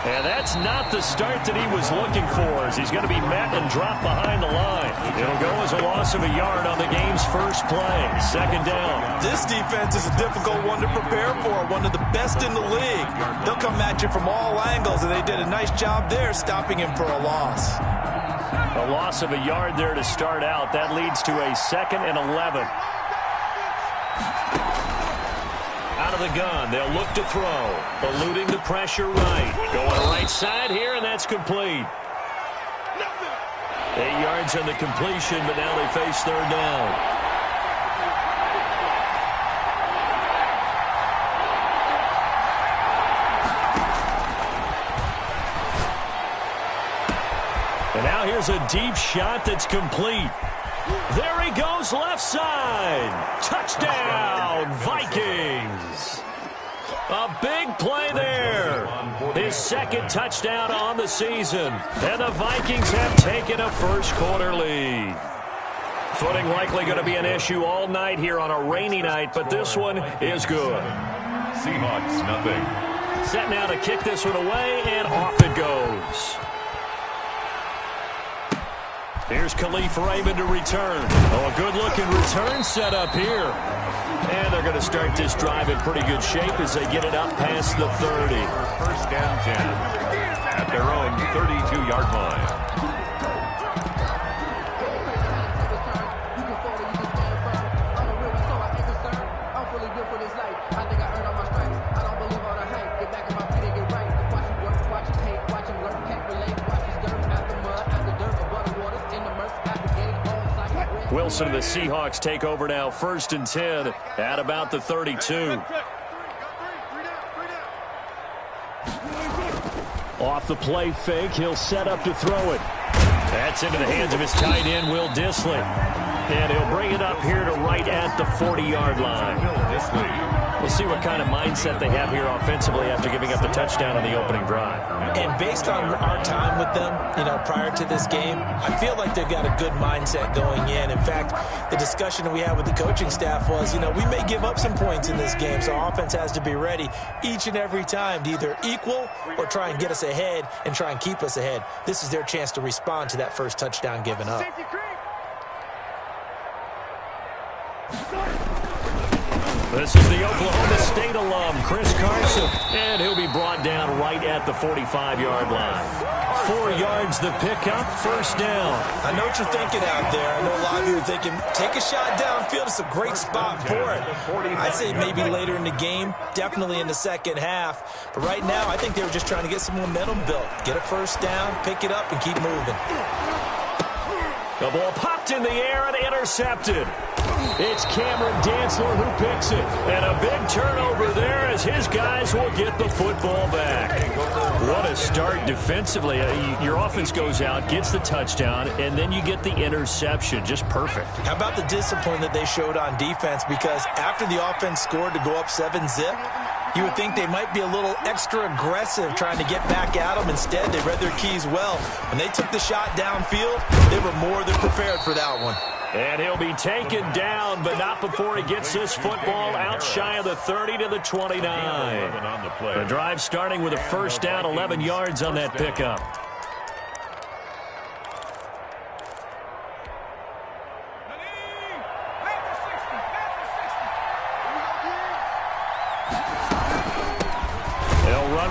And that's not the start that he was looking for, as he's going to be met and dropped behind the line. It'll go as a loss of a yard on the game's first play. Second down. This defense is a difficult one to prepare for, one of the best in the league. They'll come at you from all angles, and they did a nice job there stopping him for a loss. A loss of a yard there to start out. That leads to a 2nd and 11. Out of the gun, they'll look to throw. Eluding the pressure right. Going right side here, and that's complete. 8 yards on the completion, but now they face third down. And now here's a deep shot that's complete. There he goes, left side. Touchdown, Vikings. A big play there. His 2nd touchdown on the season. And the Vikings have taken a first-quarter lead. Footing likely going to be an issue all night here on a rainy night, but this one is good. Seahawks, nothing. Set now to kick this one away, and off it goes. Here's Khalif Raymond to return. Oh, a good-looking return set up here. And they're going to start this drive in pretty good shape as they get it up past the 30. First and 10 at their own 32-yard line. Wilson and the Seahawks take over now, 1st and 10 at about the 32. Off the play fake, he'll set up to throw it. That's into the hands of his tight end, Will Dissly. And he'll bring it up here to right at the 40-yard line. We'll see what kind of mindset they have here offensively after giving up the touchdown on the opening drive. And based on our time with them, prior to this game, I feel like they've got a good mindset going in. In fact, the discussion that we had with the coaching staff was, we may give up some points in this game, so offense has to be ready each and every time to either equal or try and get us ahead and try and keep us ahead. This is their chance to respond to that first touchdown given up. This is the Oklahoma State alum, Chris Carson, and he'll be brought down right at the 45-yard line. 4 yards the pickup, first down. I know what you're thinking out there. I know a lot of you are thinking, take a shot downfield. It's a great spot for it. I'd say maybe later in the game, definitely in the second half. But right now, I think they were just trying to get some momentum built. Get a first down, pick it up, and keep moving. The ball popped in the air and intercepted. It's Cameron Dantzler who picks it. And a big turnover there as his guys will get the football back. What a start defensively. Your offense goes out, gets the touchdown, and then you get the interception. Just perfect. How about the discipline that they showed on defense? Because after the offense scored to go up 7-zip, you would think they might be a little extra aggressive trying to get back at them. Instead, they read their keys well. When they took the shot downfield, they were more than prepared for that one. And he'll be taken down, but not before he gets this football out shy of the 30 to the 29. The drive starting with a first down, 11 yards on that pickup.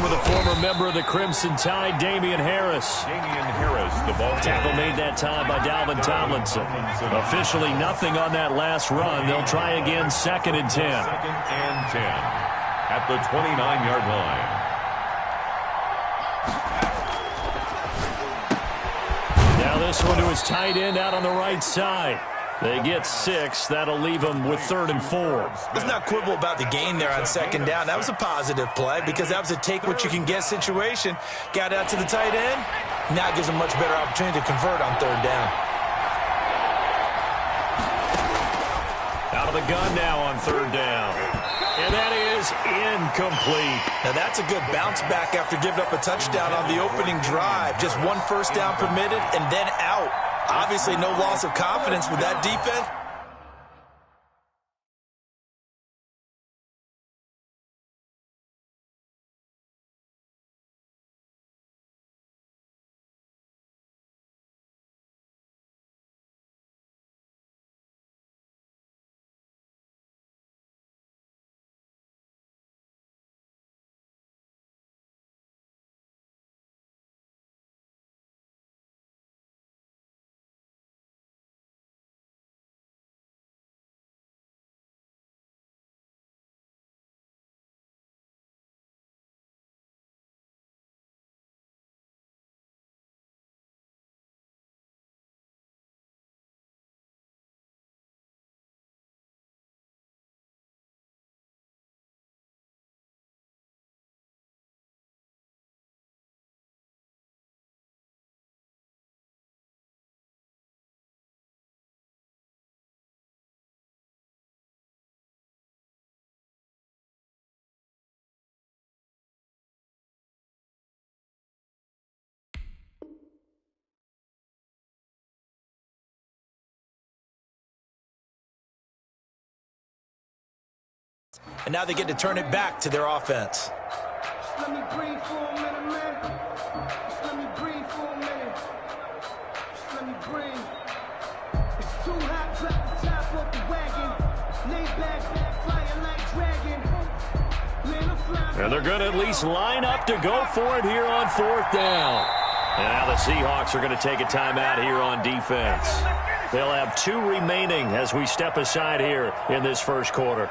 With a former member of the Crimson Tide, Damian Harris. The ball tackle made that time by Dalvin Tomlinson. Officially nothing on that last run. They'll try again, 2nd and 10. 2nd and 10 at the 29-yard line. Now this one to his tight end out on the right side. They get 6. That'll leave them with 3rd and 4. Let's not quibble about the gain there on 2nd down. That was a positive play because that was a take-what-you-can-get situation. Got out to the tight end. Now it gives them a much better opportunity to convert on 3rd down. Out of the gun now on 3rd down. And that is incomplete. Now that's a good bounce back after giving up a touchdown on the opening drive. Just 1 first down permitted and then out. Obviously no loss of confidence with that defense. and now they get to turn it back to their offense. Just let me breathe for a minute, man. Just let me breathe for a minute. Just let me breathe. It's too hot, drop the top off the wagon. Lay back, flying like dragon. Man, I'm flying. And they're going to at least line up to go for it here on 4th down. And now the Seahawks are going to take a timeout here on defense. They'll have 2 remaining as we step aside here in this first quarter.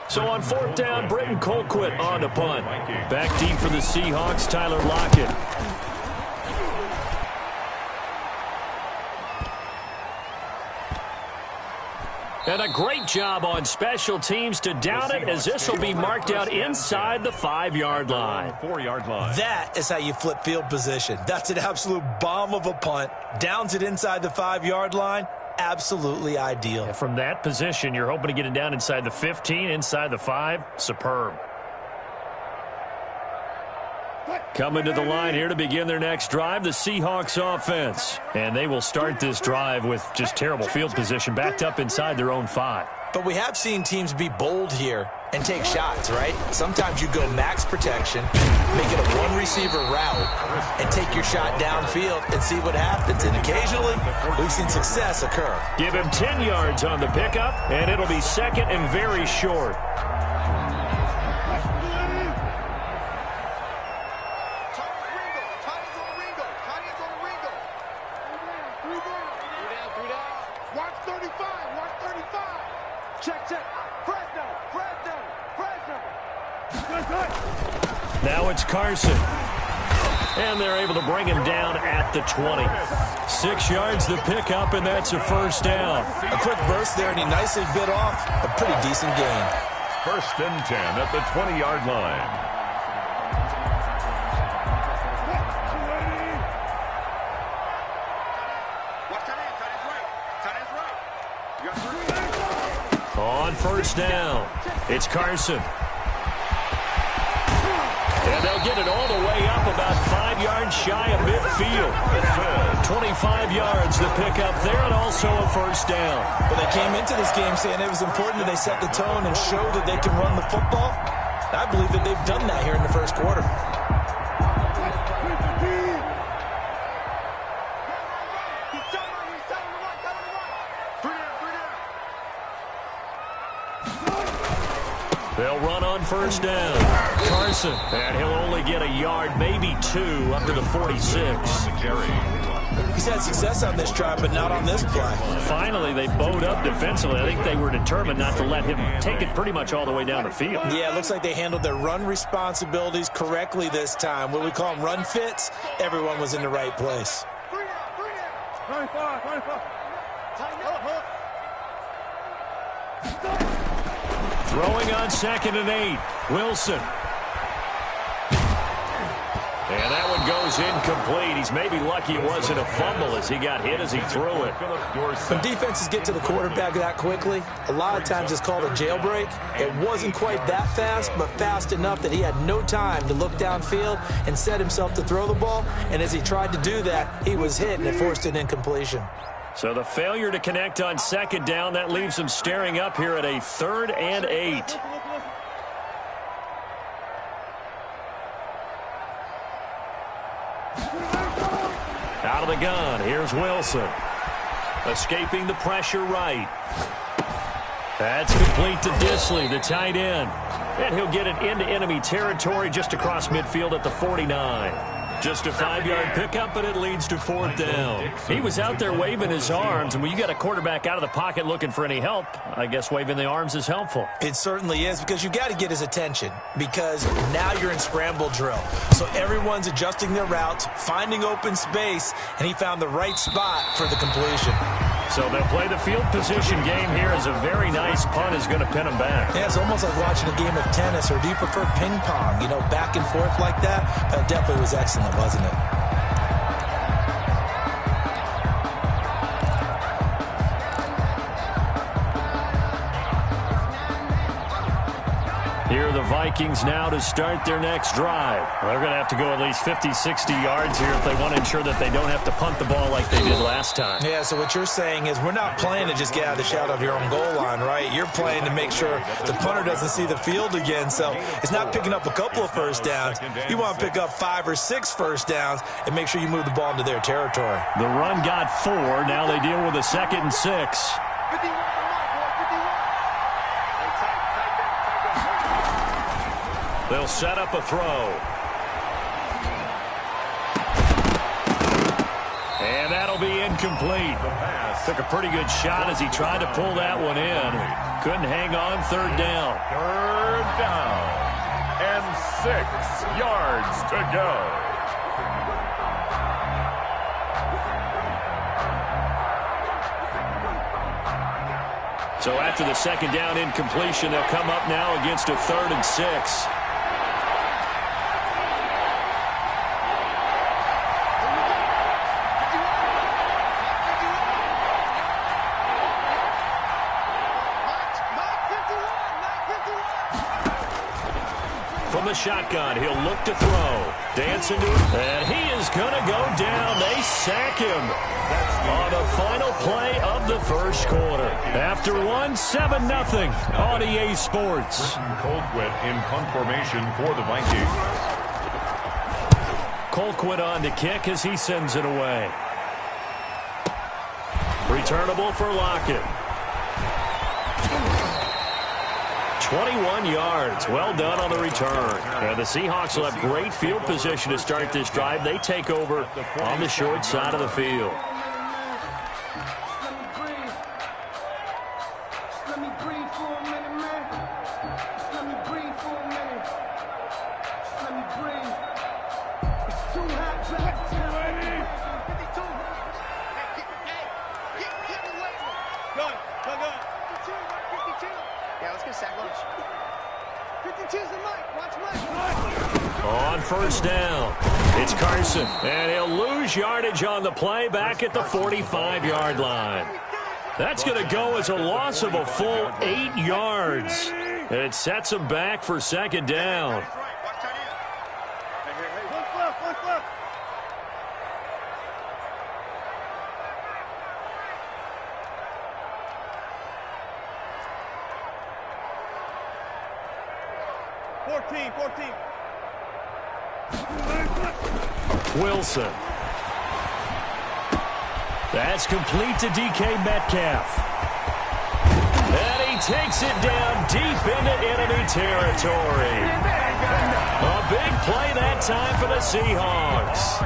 So on 4th down, Britton Colquitt on to punt. Back deep for the Seahawks, Tyler Lockett. And a great job on special teams to down it, as this will be marked out inside the 5-yard line. 4-yard line. That is how you flip field position. That's an absolute bomb of a punt. Downs it inside the 5-yard line. Absolutely ideal. From that position, you're hoping to get it down inside the 15, inside the 5. Superb. Coming to the line here to begin their next drive, the Seahawks offense. And they will start this drive with just terrible field position, backed up inside their own 5. But we have seen teams be bold here and take shots, right? Sometimes you go max protection, make it a one-receiver route, and take your shot downfield and see what happens. And occasionally, we've seen success occur. Give him 10 yards on the pickup, and it'll be second and very short. Now it's Carson. And they're able to bring him down at the 20. 6 yards the pickup, and that's a first down. A quick burst there, and he nicely bit off a pretty decent gain. 1st and 10 at the 20-yard line. On 1st down, it's Carson. And they'll get it all the way up about 5 yards shy of midfield. 25 yards the pickup there, and also a first down. But they came into this game saying it was important that they set the tone and show that they can run the football. I believe that they've done that here in the first quarter. They'll run on 1st down. Carson, and he'll only get a yard, maybe 2, up to the 46. He's had success on this drive, but not on this play. Finally, they bowed up defensively. I think they were determined not to let him take it pretty much all the way down the field. Yeah, it looks like they handled their run responsibilities correctly this time. What we call them run fits, everyone was in the right place. Throwing on 2nd and 8. Wilson. And that one goes incomplete. He's maybe lucky it wasn't a fumble as he got hit as he threw it. When defenses get to the quarterback that quickly, a lot of times it's called a jailbreak. It wasn't quite that fast, but fast enough that he had no time to look downfield and set himself to throw the ball. And as he tried to do that, he was hit and it forced an incompletion. So the failure to connect on 2nd down, that leaves him staring up here at a 3rd and 8. Out of the gun, here's Wilson. Escaping the pressure right. That's complete to Disley, the tight end. And he'll get it into enemy territory just across midfield at the 49. Just a 5-yard pickup, but it leads to 4th down. He was out there waving his arms, and when you got a quarterback out of the pocket looking for any help, I guess waving the arms is helpful. It certainly is, because you got to get his attention, because now you're in scramble drill. So everyone's adjusting their routes, finding open space, and he found the right spot for the completion. So they'll play the field position game here as a very nice punt is going to pin them back. Yeah, it's almost like watching a game of tennis, or do you prefer ping pong, you know, back and forth like that? That definitely was excellent, wasn't it? Here are the Vikings now to start their next drive. They're going to have to go at least 50, 60 yards here if they want to ensure that they don't have to punt the ball like they did last time. Yeah, so what you're saying is we're not playing to just get out of the shadow of your own goal line, right? You're playing to make sure the punter doesn't see the field again. So it's not picking up a couple of first downs. You want to pick up 5 or 6 first downs and make sure you move the ball into their territory. The run got 4. Now they deal with a 2nd and 6. They'll set up a throw. And that'll be incomplete. Took a pretty good shot as he tried to pull that one in. Couldn't hang on. 3rd down. 3rd down. And 6 yards to go. So after the 2nd down incompletion, they'll come up now against a 3rd and 6. From the shotgun, he'll look to throw. Dancing to it, and he is going to go down. They sack him on the final play of the 1st quarter. After 7-0 on EA Sports. Colquitt in punt formation for the Vikings. Colquitt on to kick as he sends it away. Returnable for Lockett. 21 yards. Well done on the return. And the Seahawks will have great field position to start this drive. They take over on the short side of the field. Let me breathe for a minute, man. Just let me breathe for a minute. Just let me breathe. It's too hot to let you 52. Hey, get the weight. Good. 52. Yeah, let's get sack lunch. 52's the mic. Watch Mike. On 1st down, it's Carson. And he'll lose yardage on the play back at the 45-yard line. That's going to go as a loss of a full 8 yards. And it sets him back for 2nd down. Wilson. That's complete to DK Metcalf. And he takes it down deep into enemy territory. A big play that time for the Seahawks.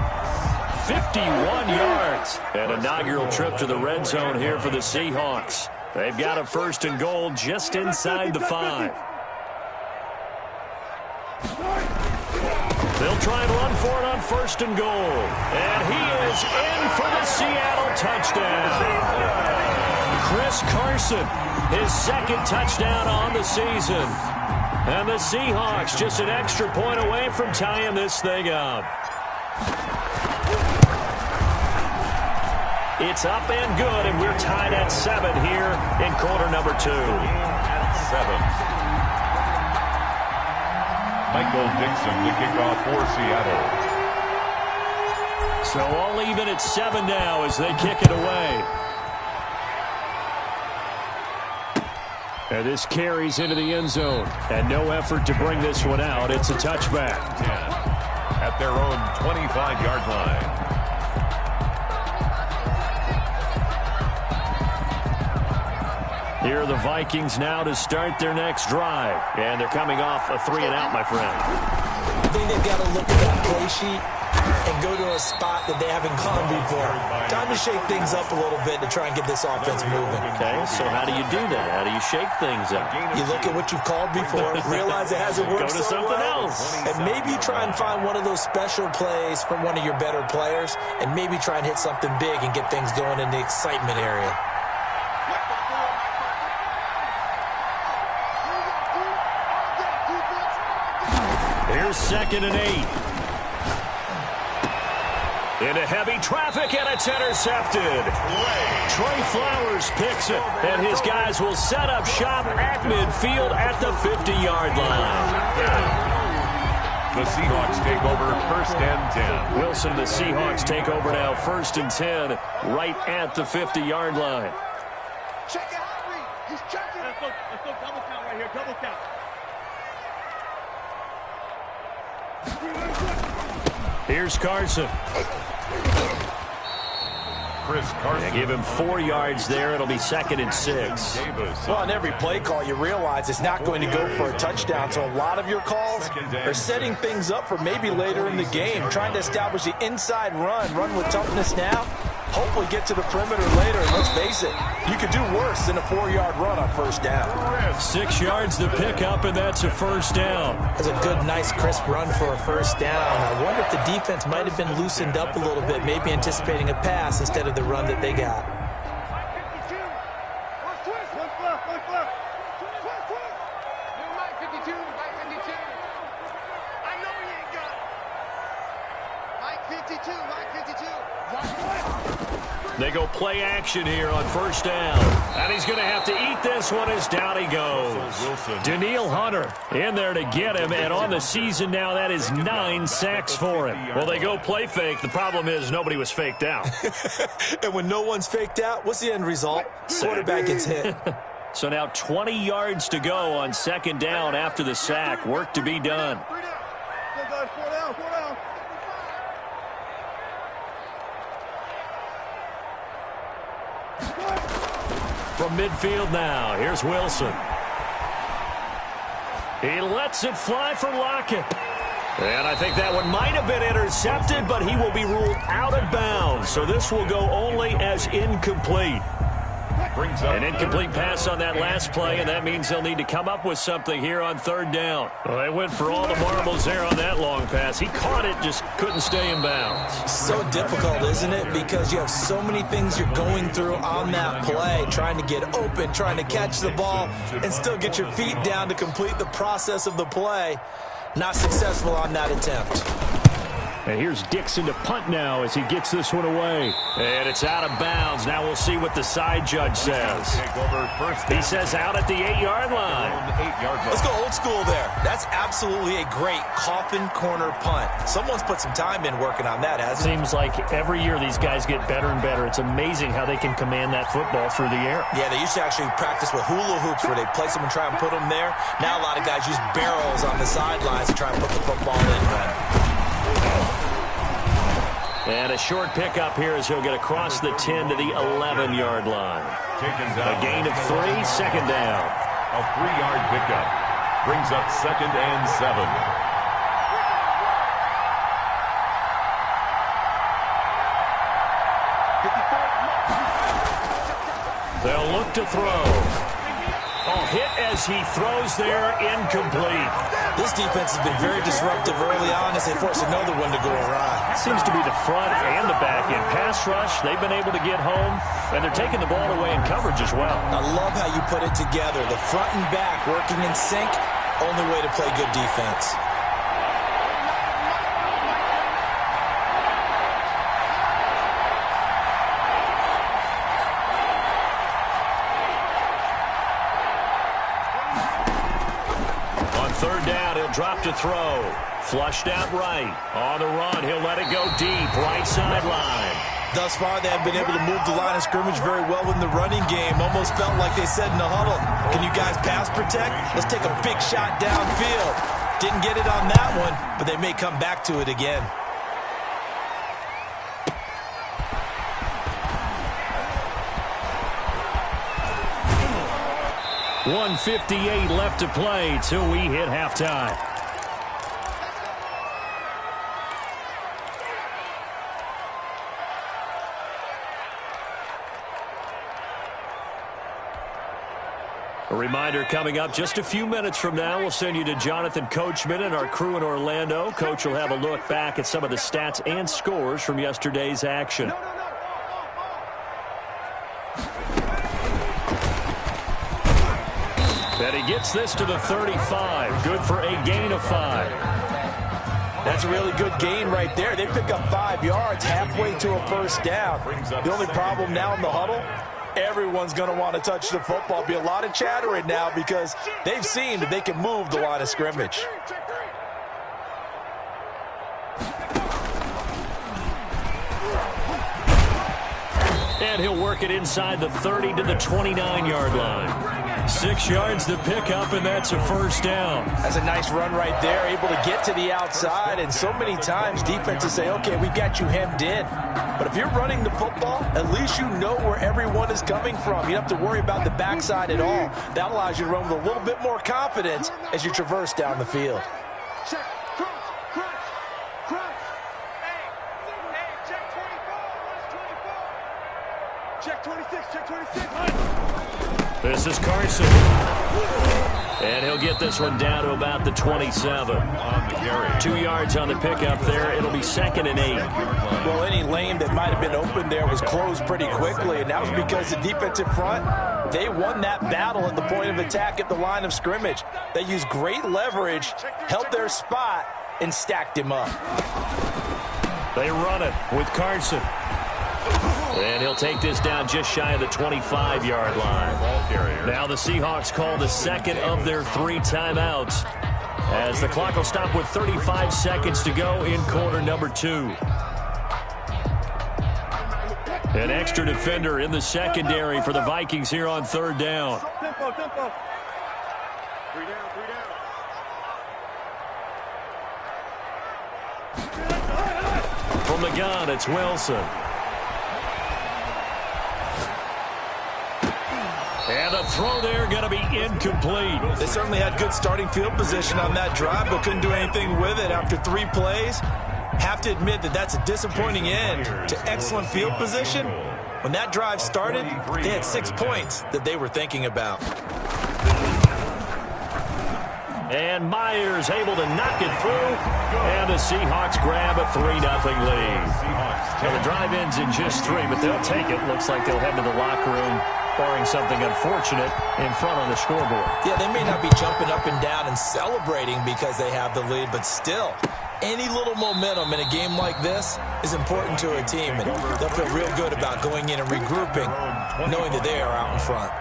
51 yards. An inaugural trip to the red zone here for the Seahawks. They've got a 1st and goal just inside the 5. They'll try and run for it on 1st and goal. And he is in for the Seattle touchdown. Chris Carson, his 2nd touchdown on the season. And the Seahawks just an extra point away from tying this thing up. It's up and good, and we're tied at 7 here in quarter number 2. At 7. Michael Dixon, the kickoff for Seattle. So all even at 7 now as they kick it away. And this carries into the end zone. And no effort to bring this one out. It's a touchback. 10 at their own 25-yard line. Here are the Vikings now to start their next drive. And they're coming off a 3-and-out, my friend. I think they've got to look at that play sheet and go to a spot that they haven't gone before. Time to shake things up a little bit to try and get this offense moving. Okay, so how do you do that? How do you shake things up? You look at what you've called before, realize it hasn't worked Go to so something well, else. and maybe try and find one of those special plays from one of your better players, and maybe try and hit something big and get things going in the excitement area. Here's 2nd and 8. Into heavy traffic, and it's intercepted. Trey Flowers picks it, and his guys will set up shop at midfield at the 50-yard line. The Seahawks take over 1st and 10. Wilson, the Seahawks take over now 1st and 10 right at the 50-yard line. Check it out, Reed. He's checking. Let's go double count right here. Double count. Here's Carson. Chris Carson. They give him 4 yards there. It'll be 2nd and 6. Well, on every play call, you realize it's not going to go for a touchdown. So a lot of your calls are setting things up for maybe later in the game, trying to establish the inside run with toughness now. Hopefully get to the perimeter later. And let's face it, you could do worse than a 4-yard run on 1st down. 6 yards to pick up, and that's a 1st down. That's a good, nice, crisp run for a 1st down. I wonder if the defense might have been loosened up a little bit, maybe anticipating a pass instead of the run that they got. They go play action here on 1st down. And he's going to have to eat this one as down he goes. Danielle Hunter in there to get him. And on the season now, that is 9 sacks for him. Well, they go play fake. The problem is nobody was faked out. And when no one's faked out, what's the end result? Quarterback gets hit. So now 20 yards to go on 2nd down after the sack. Work to be done. From midfield now, here's Wilson. He lets it fly for Lockett. And I think that one might have been intercepted, but he will be ruled out of bounds. So this will go only as incomplete. An incomplete pass on that last play, and that means they'll need to come up with something here on 3rd down. Well, they went for all the marbles there on that long pass. He caught it, just couldn't stay in bounds. So difficult, isn't it? Because you have so many things you're going through on that play, trying to get open, trying to catch the ball, and still get your feet down to complete the process of the play. Not successful on that attempt. And here's Dixon to punt now as he gets this one away. And it's out of bounds. Now we'll see what the side judge says. He says out at the 8-yard line. Let's go old school there. That's absolutely a great coffin corner punt. Someone's put some time in working on that, hasn't it? Seems like every year these guys get better and better. It's amazing how they can command that football through the air. Yeah, they used to actually practice with hula hoops where they place them and try and put them there. Now a lot of guys use barrels on the sidelines to try and put the football in. And a short pickup here as he'll get across the 10 to the 11-yard line. A gain of 3, 2nd down. A 3-yard pickup brings up 2nd and 7. They'll look to throw. Hit as he throws there, incomplete. This defense has been very disruptive early on as they force another one to go awry. Seems to be the front and the back end. Pass rush, they've been able to get home, and they're taking the ball away in coverage as well. I love how you put it together. The front and back working in sync, only way to play good defense. Drop to throw. Flushed out right. On the run, he'll let it go deep. Right sideline. Thus far, they have been able to move the line of scrimmage very well in the running game. Almost felt like they said in the huddle, can you guys pass protect? Let's take a big shot downfield. Didn't get it on that one, but they may come back to it again. .158 left to play till we hit halftime. A reminder coming up just a few minutes from now, we'll send you to Jonathan Coachman and our crew in Orlando. Coach will have a look back at some of the stats and scores from yesterday's action. And he gets this to the 35. Good for a gain of 5. That's a really good gain right there. They pick up 5 yards halfway to a first down. The only problem now in the huddle, everyone's going to want to touch the football. Be a lot of chattering now because they've seen that they can move the line of scrimmage. And he'll work it inside the 30 to the 29-yard line. 6 yards to pick up, and that's a first down. That's a nice run right there, able to get to the outside. And so many times defenses say, okay, we've got you hemmed in. But if you're running the football, at least you know where everyone is coming from. You don't have to worry about the backside at all. That allows you to run with a little bit more confidence as you traverse down the field. Check, cross. Hey, check 24, check 26. This is Carson. And he'll get this one down to about the 27. 2 yards on the pickup there. It'll be 2nd and 8. Well, any lane that might have been open there was closed pretty quickly, and that was because the defensive front, they won that battle at the point of attack at the line of scrimmage. They used great leverage, held their spot, and stacked him up. They run it with Carson. And he'll take this down just shy of the 25-yard line. Now the Seahawks call the second of their 3 timeouts, as the clock will stop with 35 seconds to go in quarter number 2. An extra defender in the secondary for the Vikings here on 3rd down. Tempo. 3 down. From the gun, it's Wilson. And the throw there going to be incomplete. They certainly had good starting field position on that drive, but couldn't do anything with it after 3 plays. Have to admit that that's a disappointing end to excellent field position. When that drive started, they had 6 points that they were thinking about. And Myers able to knock it through. And the Seahawks grab a 3-0 lead. Well, the drive ends in just 3, but they'll take it. Looks like they'll head to the locker room, barring something unfortunate, in front on the scoreboard. Yeah, they may not be jumping up and down and celebrating because they have the lead, but still, any little momentum in a game like this is important to a team, and they'll feel real good about going in and regrouping, knowing that they are out in front.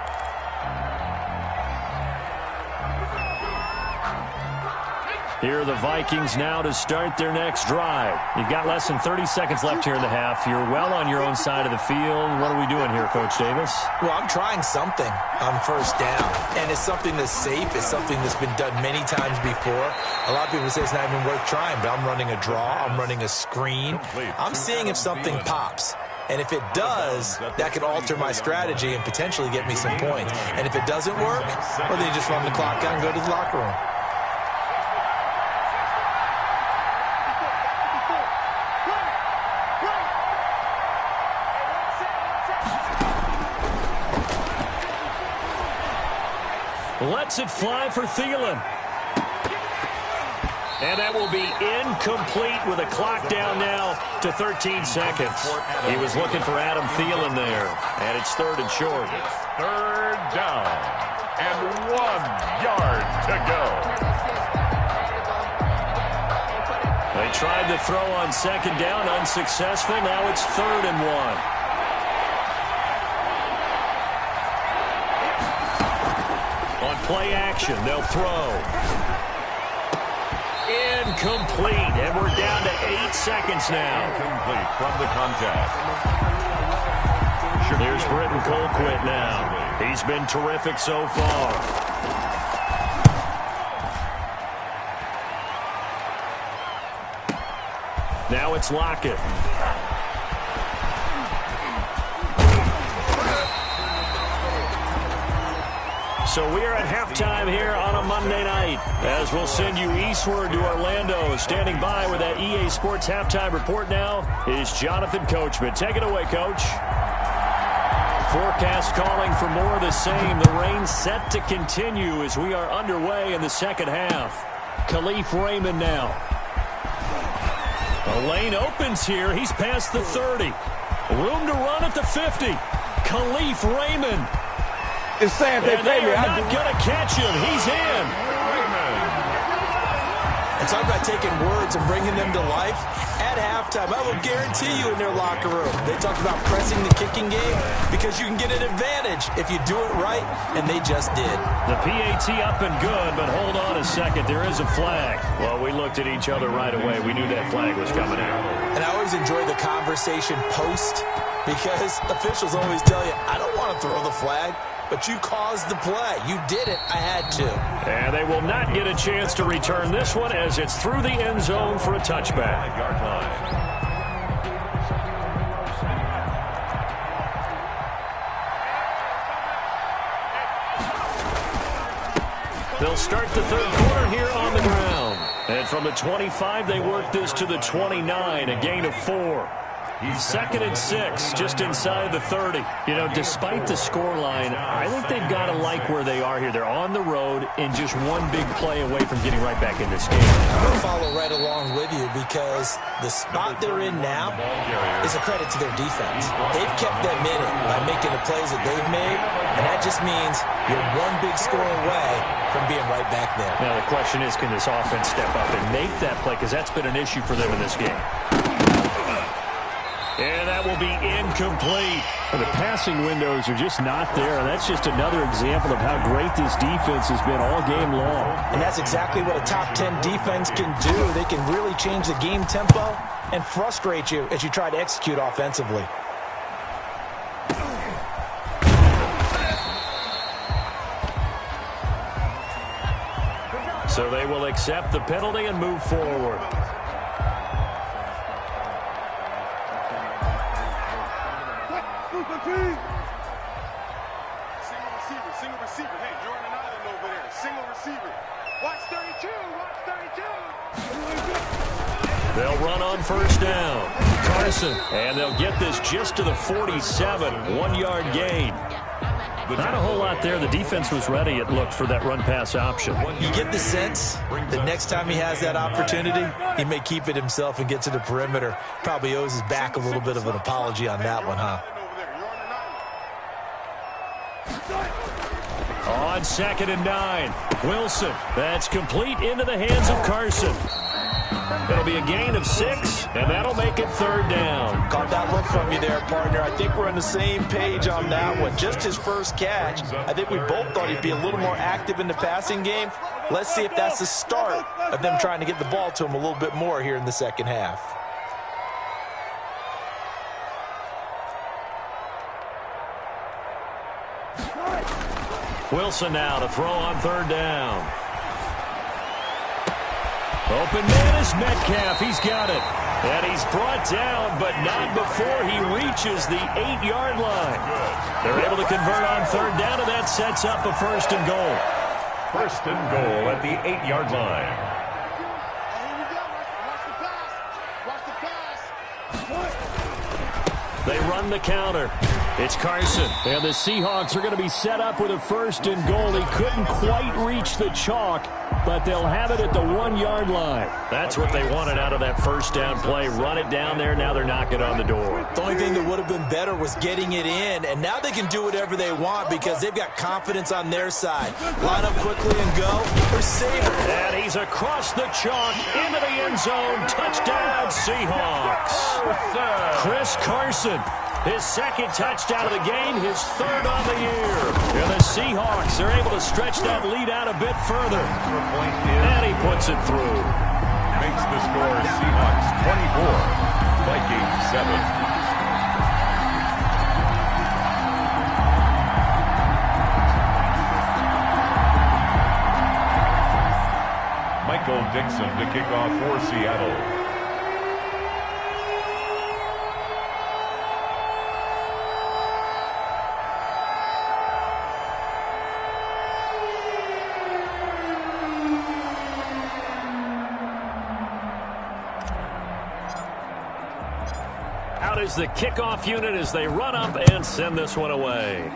Here are the Vikings now to start their next drive. You've got less than 30 seconds left here in the half. You're well on your own side of the field. What are we doing here, Coach Davis? Well, I'm trying something on first down, and it's something that's safe. It's something that's been done many times before. A lot of people say it's not even worth trying, but I'm running a draw. I'm running a screen. I'm seeing if something pops. And if it does, that could alter my strategy and potentially get me some points. And if it doesn't work, well, then you just run the clock out and go to the locker room. Lets it fly for Thielen. And that will be incomplete with a clock down now to 13 seconds. He was looking for Adam Thielen there. And it's 3rd and short. 3rd down. And 1 yard to go. They tried to throw on 2nd down, unsuccessful. Now it's 3rd and 1. Play action. They'll throw. Incomplete. And we're down to 8 seconds now. Incomplete from the contact. Here's Britton Colquitt now. He's been terrific so far. Now it's Lockett. So we are at halftime here on a Monday night, as we'll send you eastward to Orlando. Standing by with that EA Sports halftime report now is Jonathan Coachman. Take it away, Coach. Forecast calling for more of the same. The rain set to continue as we are underway in the second half. Khalif Raymond now. The lane opens here. He's past the 30. Room to run at the 50. Khalif Raymond. It's saying they and pay they me. are not going to catch him. He's in. Talk about taking words and bringing them to life. At halftime, I will guarantee you in their locker room, they talked about pressing the kicking game because you can get an advantage if you do it right, and they just did. The PAT up and good, but hold on a second. There is a flag. Well, we looked at each other right away. We knew that flag was coming out. And I always enjoy the conversation post because officials always tell you, I don't want to throw the flag. But you caused the play. You did it. I had to. And they will not get a chance to return this one as it's through the end zone for a touchback. 5-yard line. They'll start the third quarter here on the ground. And from the 25, they work this to the 29, a gain of 4. 2nd and 6, just inside the 30. You know, despite the scoreline, I think they've got to like where they are here. They're on the road and just one big play away from getting right back in this game. I'm going to follow right along with you because the spot they're in now is a credit to their defense. They've kept them in it by making the plays that they've made, and that just means you're one big score away from being right back there. Now, the question is, can this offense step up and make that play? Because that's been an issue for them in this game. And that will be incomplete. The passing windows are just not there. That's just another example of how great this defense has been all game long. And that's exactly what a top 10 defense can do. They can really change the game tempo and frustrate you as you try to execute offensively. So they will accept the penalty and move forward. Single receiver. Hey, Jordan Island over there. Single receiver. Watch 32. Watch 32. They'll run on first down. Carson. And they'll get this just to the 47. 1-yard gain. Not a whole lot there. The defense was ready, it looked, for that run-pass option. You get the sense that next time he has that opportunity, he may keep it himself and get to the perimeter. Probably owes his back a little bit of an apology on that one, huh? On 2nd and 9, Wilson. That's complete into the hands of Carson. It'll be a gain of 6, and that'll make it 3rd down. Caught that look from you there, partner. I think we're on the same page on that one. Just his first catch. I think we both thought he'd be a little more active in the passing game. Let's see if that's the start of them trying to get the ball to him a little bit more here in the second half. Wilson now to throw on 3rd down. Open man is Metcalf. He's got it. And he's brought down, but not before he reaches the 8-yard line. They're able to convert on 3rd down, and that sets up a 1st and goal. 1st and goal at the 8-yard line. They run the counter. It's Carson. And the Seahawks are going to be set up with a 1st and goal. He couldn't quite reach the chalk, but they'll have it at the 1-yard line. That's what they wanted out of that first down play. Run it down there. Now they're knocking on the door. The only thing that would have been better was getting it in, and now they can do whatever they want because they've got confidence on their side. Line up quickly and go. They're safe. And he's across the chalk into the end zone. Touchdown, Seahawks. Chris Carson. His 2nd touchdown of the game, his 3rd on the year. And the Seahawks are able to stretch that lead out a bit further. And he puts it through. Makes the score Seahawks 24, Vikings 7. Michael Dixon to kick off for Seattle. Out is the kickoff unit as they run up and send this one away.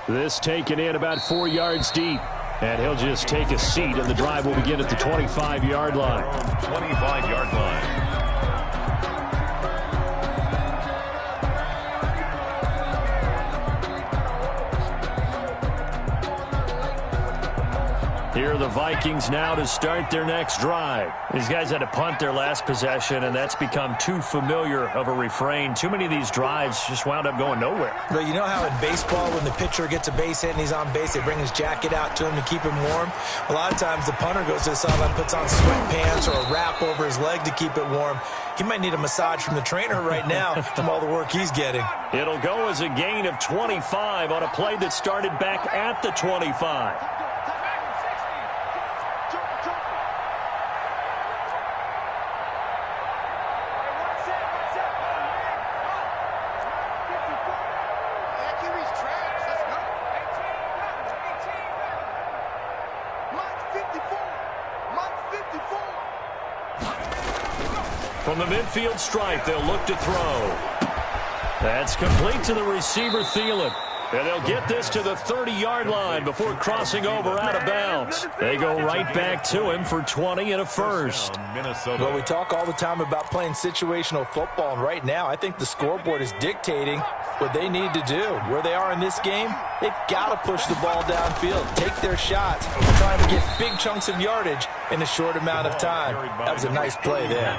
This taken in about 4 yards deep. And he'll just take a seat, and the drive will begin at the 25-yard line. 25-yard line. Here are the Vikings now to start their next drive. These guys had to punt their last possession, and that's become too familiar of a refrain. Too many of these drives just wound up going nowhere. But you know how in baseball, when the pitcher gets a base hit and he's on base, they bring his jacket out to him to keep him warm? A lot of times the punter goes to the sideline, puts on sweatpants or a wrap over his leg to keep it warm. He might need a massage from the trainer right now from all the work he's getting. It'll go as a gain of 25 on a play that started back at the 25. From the midfield stripe, they'll look to throw. That's complete to the receiver, Thielen. And they'll get this to the 30-yard line before crossing over out of bounds. They go right back to him for 20 and a first. Well, we talk all the time about playing situational football, and right now I think the scoreboard is dictating what they need to do. Where they are in this game, they've got to push the ball downfield, take their shots, trying to get big chunks of yardage in a short amount of time. That was a nice play there.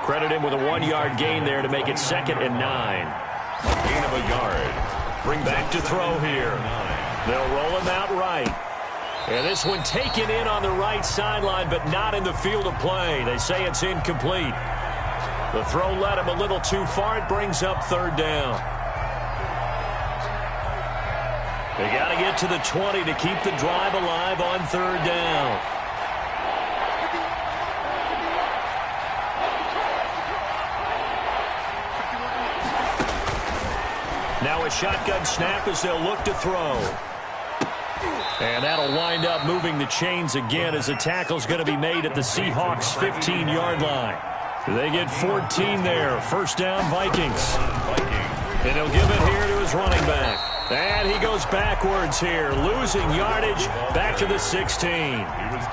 Credit him with a 1-yard gain there to make it 2nd and 9. Gain of a yard. Bring back to throw here. They'll roll him out right. And this one taken in on the right sideline, but not in the field of play. They say it's incomplete. The throw led him a little too far. It brings up 3rd down. They got to get to the 20 to keep the drive alive on 3rd down. Now a shotgun snap as they'll look to throw. And that'll wind up moving the chains again as the tackle's going to be made at the Seahawks' 15-yard line. They get 14 there. 1st down, Vikings. And he'll give it here to his running back. And he goes backwards here, losing yardage back to the 16.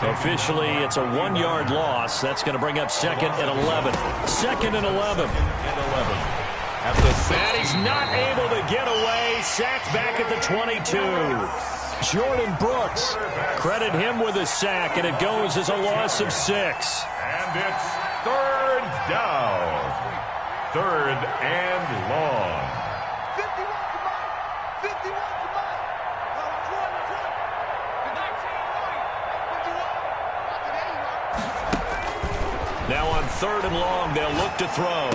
Officially, it's a 1-yard loss. That's going to bring up 2nd and 11. 2nd and 11. And he's not able to get away. Sacked back at the 22. Jordan Brooks, credit him with a sack, and it goes as a loss of 6. And it's 3rd down. 3rd and long. 51 to Mike. 51 to Mike. Now on 3rd and long, they'll look to throw.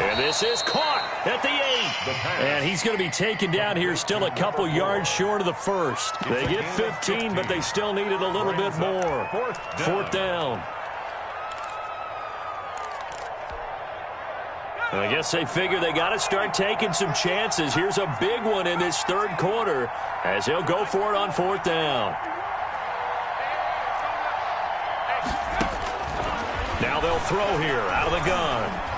And this is caught at the 8. And he's going to be taken down here still a couple yards short of the 1st. They get 15, but they still needed a little bit more. 4th down. I guess they figure they got to start taking some chances. Here's a big one in this 3rd quarter as he'll go for it on 4th down. Now they'll throw here out of the gun.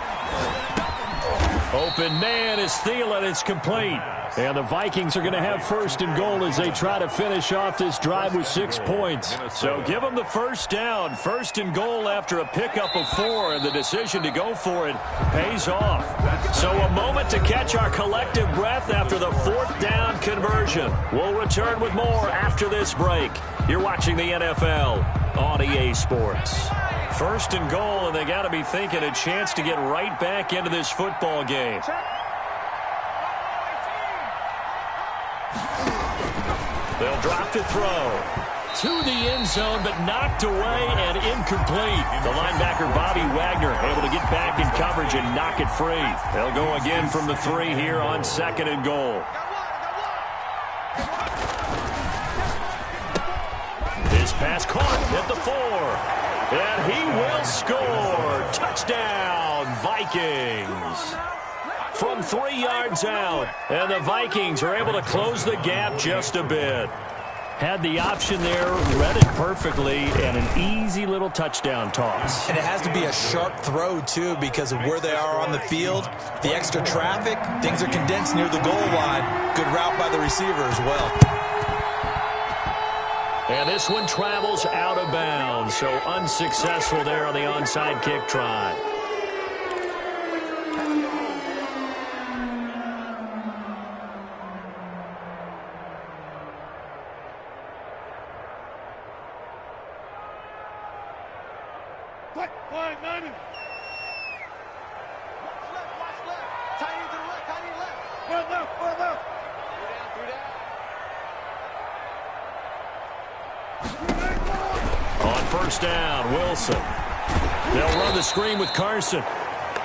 Open man is Thielen. It's complete. And the Vikings are going to have 1st and goal as they try to finish off this drive with 6 points. So give them the 1st down. 1st and goal after a pickup of 4. And the decision to go for it pays off. So a moment to catch our collective breath after the 4th down conversion. We'll return with more after this break. You're watching the NFL on EA Sports. 1st and goal, and they got to be thinking a chance to get right back into this football game. They'll drop to throw. To the end zone, but knocked away and incomplete. The linebacker, Bobby Wagner, able to get back in coverage and knock it free. They'll go again from the 3 here on 2nd and goal. This pass caught at the 4. And he will score. Touchdown, Vikings. From 3 yards out. And the Vikings are able to close the gap just a bit. Had the option there, read it perfectly, and an easy little touchdown toss. And it has to be a sharp throw, too, because of where they are on the field. The extra traffic, things are condensed near the goal line. Good route by the receiver as well. And this one travels out of bounds, so unsuccessful there on the onside kick try. Watch left. Tight end to the left. Tight end left. One left. On first down, Wilson. They'll run the screen with Carson.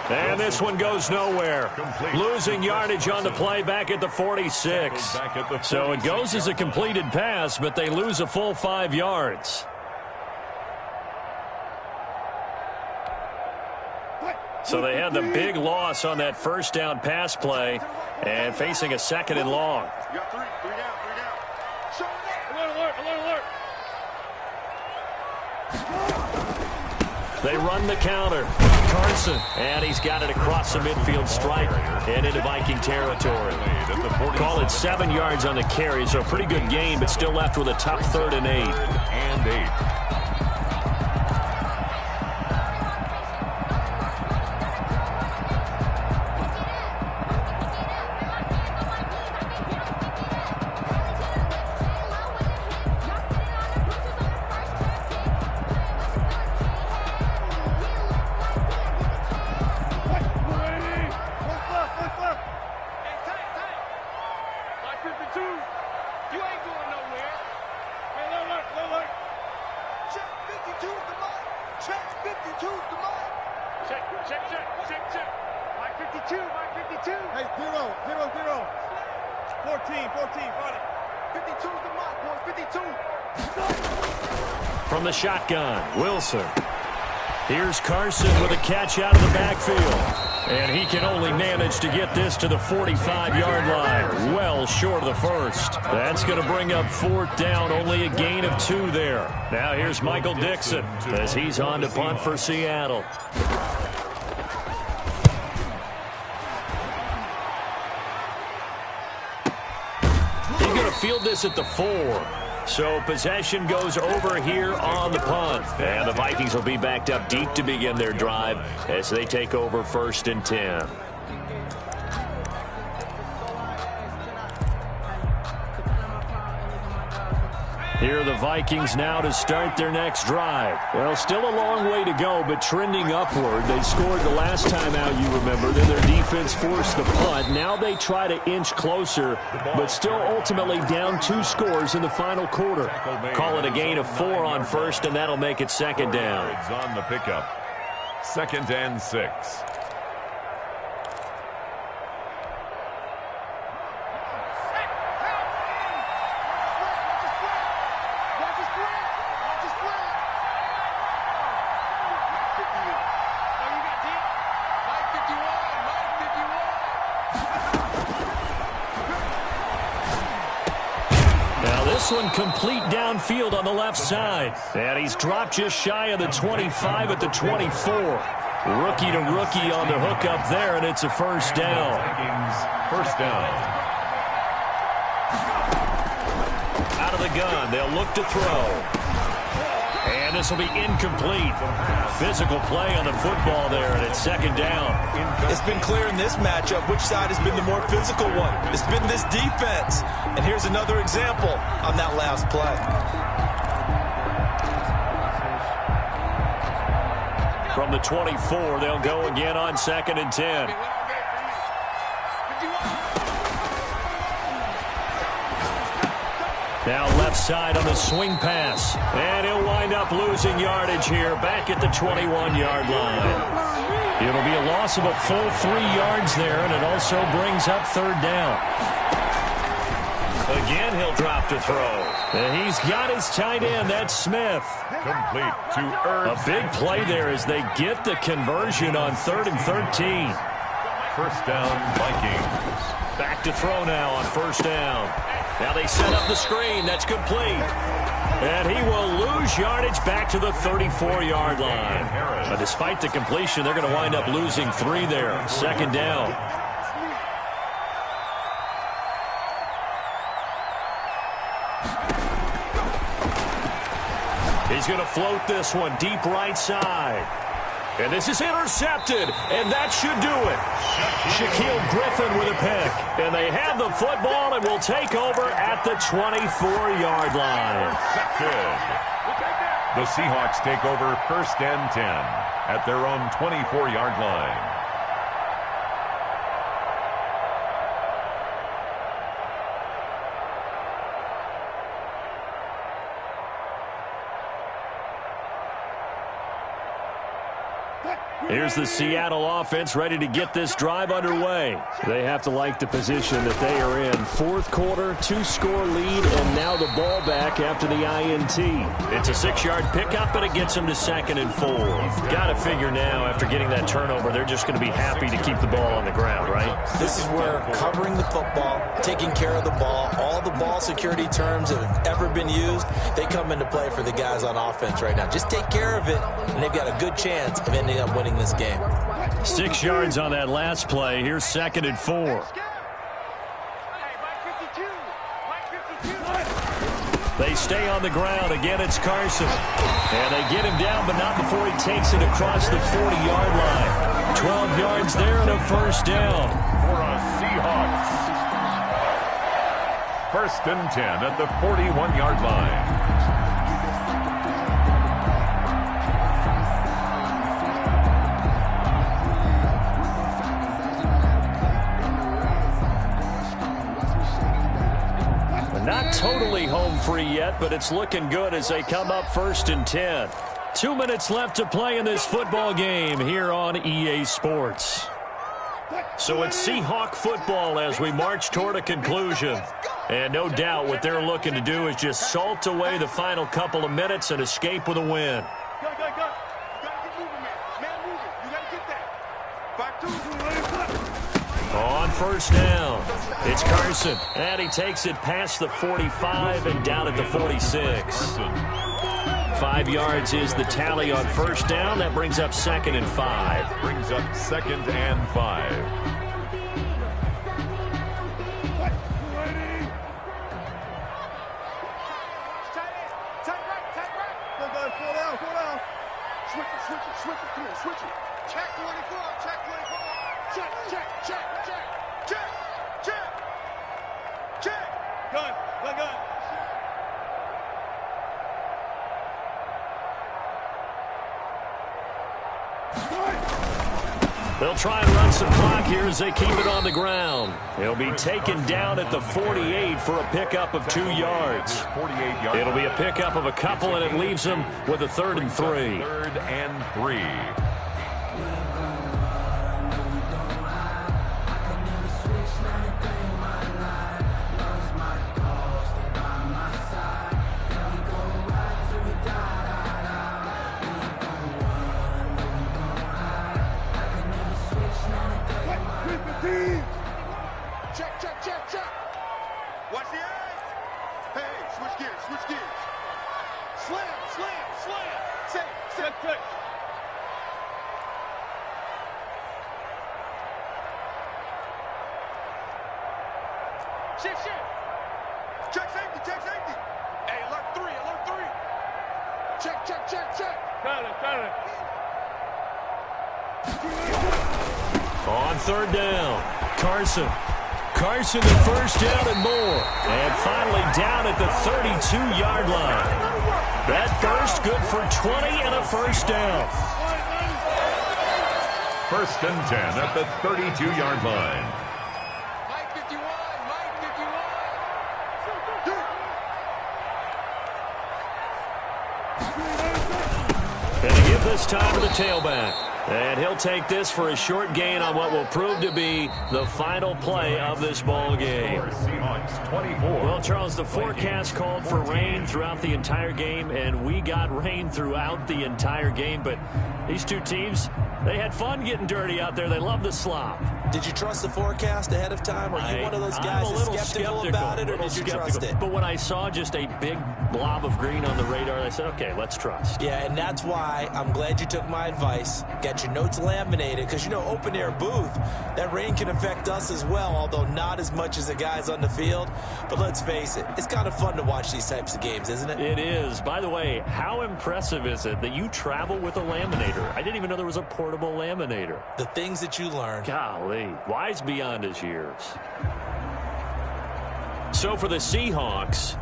And this one goes nowhere. Losing yardage on the play back at the 46. So it goes as a completed pass, but they lose a full 5 yards. So they had the big loss on that first down pass play and facing a 2nd and long. You got three down. Show alert. They run the counter. Carson, and he's got it across the midfield stripe and into Viking territory. Call it 7 yards on the carry, so a pretty good gain, but still left with a tough 3rd and 8. From the shotgun, Wilson. Here's Carson with a catch out of the backfield. And he can only manage to get this to the 45-yard line. Well short of the first. That's going to bring up 4th down. Only a gain of 2 there. Now here's Michael Dixon as he's on to punt for Seattle. He's going to field this at the 4. So possession goes over here on the punt. And the Vikings will be backed up deep to begin their drive as they take over 1st and 10. Here are the Vikings now to start their next drive. Well, still a long way to go, but trending upward. They scored the last time out, you remember. Then their defense forced the punt. Now they try to inch closer, but still ultimately down 2 scores in the final quarter. Call it a gain of 4 on first, and that'll make it 2nd down. It's on the pickup. 2nd and 6. This one complete downfield on the left side. And he's dropped just shy of the 25 at the 24. Rookie to rookie on the hook up there, and it's a 1st down. First down. Out of the gun, they'll look to throw. And this will be incomplete. Physical play on the football there, and it's 2nd down. It's been clear in this matchup which side has been the more physical one. It's been this defense. And here's another example on that last play. From the 24, they'll go again on 2nd and 10. Now left side on the swing pass. And he'll wind up losing yardage here back at the 21-yard line. It'll be a loss of a full 3 yards there, and it also brings up 3rd down. Again, he'll drop to throw. And he's got his tight end. That's Smith. Complete to Ertz. A big play there as they get the conversion on 3rd and 13. First down, Vikings. Back to throw now on 1st down. Now they set up the screen. That's complete. And he will lose yardage back to the 34-yard line. But despite the completion, they're going to wind up losing 3 there. 2nd down. He's going to float this one deep right side. And this is intercepted, and that should do it. Shaquille Griffin with a pick. And they have the football and will take over at the 24-yard line. Good. The Seahawks take over 1st and 10 at their own 24-yard line. Here's the Seattle offense ready to get this drive underway. They have to like the position that they are in. 4th quarter, 2-score lead, and now the ball back after the INT. It's a 6-yard pickup, but it gets them to 2nd and 4. Got to figure now, after getting that turnover, they're just going to be happy to keep the ball on the ground, right? This is where covering the football, taking care of the ball, all the ball security terms that have ever been used, they come into play for the guys on offense right now. Just take care of it, and they've got a good chance of ending up winning this game. 6 yards on that last play. Here's 2nd and 4. They stay on the ground. Again, it's Carson. And they get him down, but not before he takes it across the 40-yard line. 12 yards there and a 1st down. For a Seahawks. 1st and 10 at the 41-yard line. Not totally home free yet, but it's looking good as they come up 1st and 10. 2 minutes left to play in this football game here on EA Sports. So it's Seahawk football as we march toward a conclusion. And no doubt what they're looking to do is just salt away the final couple of minutes and escape with a win. Go. You got to get moving, man. Man moving. You got to get that. Back to On 1st down, it's Carson, and he takes it past the 45 and down at the 46. 5 yards is the tally on 1st down. That brings up 2nd and 5. Brings up 2nd and 5. Tight right. Go. Fall down. Switch it. Come on, switch it. Check 24. Check. Gun. They'll try and run some clock here as they keep it on the ground. He'll be taken down at the 48 for a pickup of 2 yards. It'll be a pickup of a couple, and it leaves them with a 3rd and 3. 3rd and 3. Check. Watch the eye. Hey, switch gears. Slam. Set. Shit. Check safety. Hey, alert 3. Check. Got it. On 3rd down, Carson the 1st down and more. And finally down at the 32-yard line. That burst good for 20 and a 1st down. 1st and 10 at the 32-yard line. Mike 51. And they give this time to the tailback. And he'll take this for a short gain on what will prove to be the final play of this ball game. Seahawks 24. Well, Charles, the forecast called for rain throughout the entire game, and we got rain throughout the entire game. But these two teams, they had fun getting dirty out there. They love the slop. Did you trust the forecast ahead of time? Are you one of those guys that's skeptical about it, or did you trust it? But when I saw just a big blob of green on the radar, I said, okay, let's trust. Yeah, and that's why I'm glad you took my advice. Got your notes laminated, because, you know, open-air booth, that rain can affect us as well, although not as much as the guys on the field. But let's face it, it's kind of fun to watch these types of games, isn't it? It is. By the way, how impressive is it that you travel with a laminator? I didn't even know there was a portable laminator. The things that you learn. Golly, wise beyond his years. So for the Seahawks,